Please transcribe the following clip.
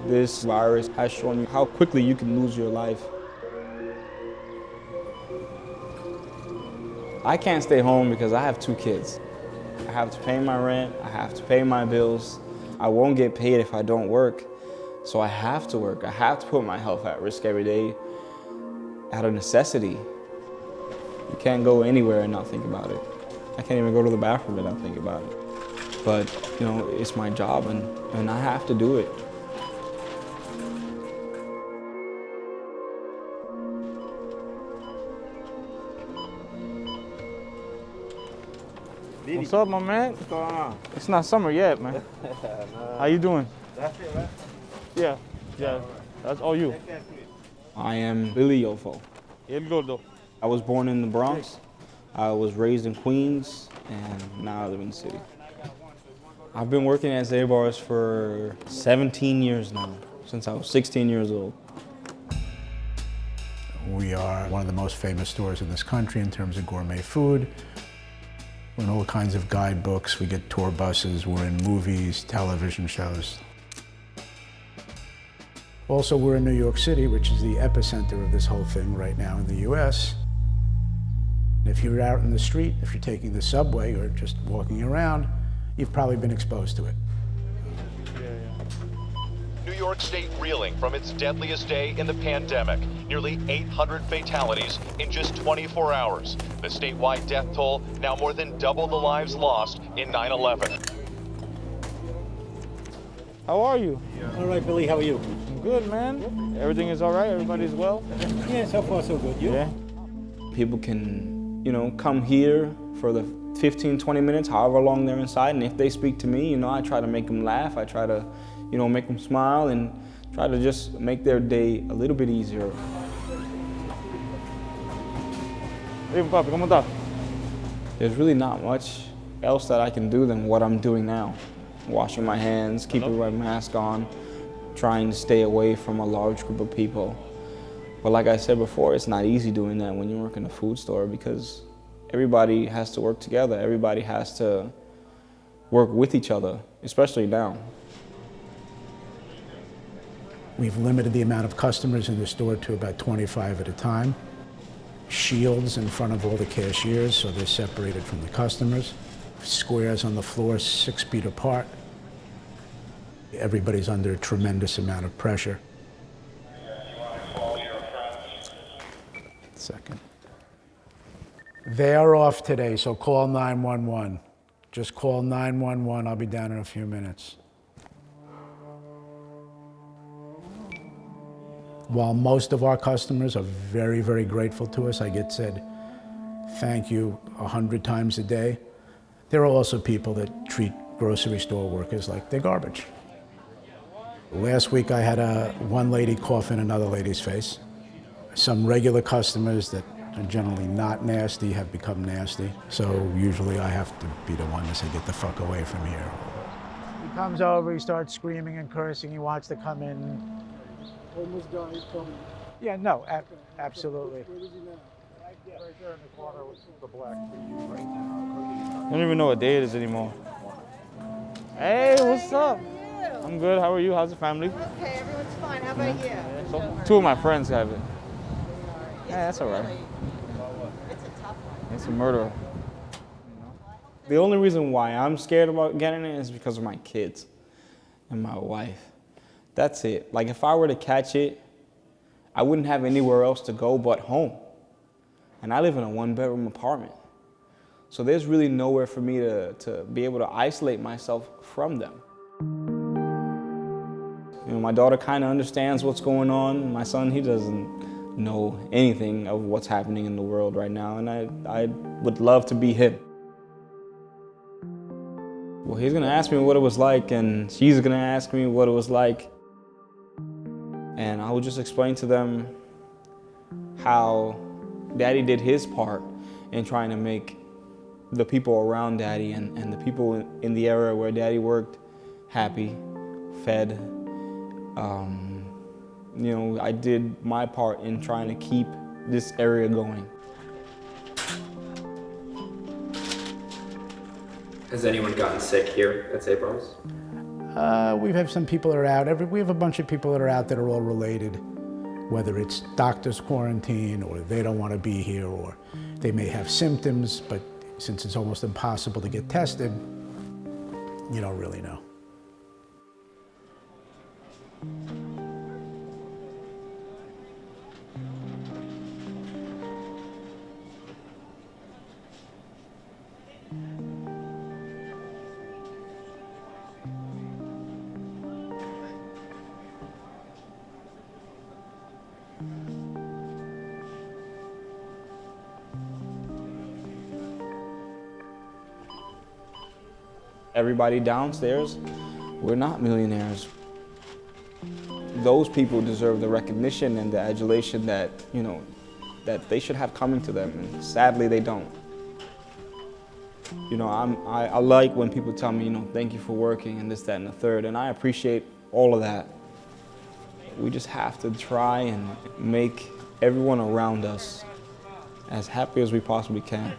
This virus has shown you how quickly you can lose your life. I can't stay home because I have 2 kids. I have to pay my rent, I have to pay my bills. I won't get paid if I don't work, so I have to work. I have to put my health at risk every day out of necessity. You can't go anywhere and not think about it. I can't even go to the bathroom and not think about it. But, you know, it's my job and I have to do it. What's up, my man? What's going on? It's not summer yet, man. How you doing? That's it, right? Yeah. That's all you. I am Billy Yulfo. El Gordo. I was born in the Bronx. I was raised in Queens, and now I live in the city. I've been working at Zabar's for 17 years now, since I was 16 years old. We are one of the most famous stores in this country in terms of gourmet food. We're in all kinds of guidebooks. We get tour buses. We're in movies, television shows. Also, we're in New York City, which is the epicenter of this whole thing right now in the US. If you're out in the street, if you're taking the subway or just walking around, you've probably been exposed to it. New York State reeling from its deadliest day in the pandemic. Nearly 800 fatalities in just 24 hours. The statewide death toll now more than double the lives lost in 9/11. How are you? All right, Billy, how are you? I'm good, man. Everything is all right? Everybody's well? Yeah, so far so good. You? Yeah. People can, you know, come here for the 15, 20 minutes, however long they're inside, and if they speak to me, you know, I try to make them laugh. I try to, you know, make them smile and try to just make their day a little bit easier. Hey, papi, ¿cómo estás? There's really not much else that I can do than what I'm doing now. Washing my hands, keeping my mask on, trying to stay away from a large group of people. But like I said before, it's not easy doing that when you work in a food store because everybody has to work together. Everybody has to work with each other, especially now. We've limited the amount of customers in the store to about 25 at a time. Shields in front of all the cashiers so they're separated from the customers. Squares on the floor 6 feet apart. Everybody's under a tremendous amount of pressure. Second. They are off today, so call 911. Just call 911. I'll be down in a few minutes. While most of our customers are very, very grateful to us, I get said thank you 100 times a day, there are also people that treat grocery store workers like they're garbage. Last week I had one lady cough in another lady's face. Some regular customers that are generally not nasty have become nasty, so usually I have to be the one to say, get the fuck away from here. He comes over, he starts screaming and cursing, he wants to come in. Homeless guy is coming. Yeah, no, absolutely. Where is he now? Right there in the corner with the black trees right now. I don't even know what day it is anymore. Hey, what's up? How are you? I'm good. How are you? How's the family? Okay, everyone's fine. How about you? Yeah, so 2 of my friends have it. Yeah, that's all right. It's a tough one. It's a murderer. The only reason why I'm scared about getting it is because of my kids and my wife. That's it. Like if I were to catch it, I wouldn't have anywhere else to go but home. And I live in a 1-bedroom apartment. So there's really nowhere for me to be able to isolate myself from them. You know, my daughter kind of understands what's going on. My son, he doesn't know anything of what's happening in the world right now. And I would love to be him. Well, he's gonna ask me what it was like, and she's gonna ask me what it was like. And I would just explain to them how Daddy did his part in trying to make the people around Daddy and the people in the area where Daddy worked happy, fed. You know, I did my part in trying to keep this area going. Has anyone gotten sick here at Zabar's? We have some people that are out. We have a bunch of people that are out that are all related, whether it's doctor's quarantine or they don't want to be here, or they may have symptoms, but since it's almost impossible to get tested, you don't really know. Everybody downstairs, we're not millionaires. Those people deserve the recognition and the adulation that, you know, that they should have coming to them, and sadly they don't. You know, I like when people tell me, you know, thank you for working and this, that, and the third, and I appreciate all of that. We just have to try and make everyone around us as happy as we possibly can.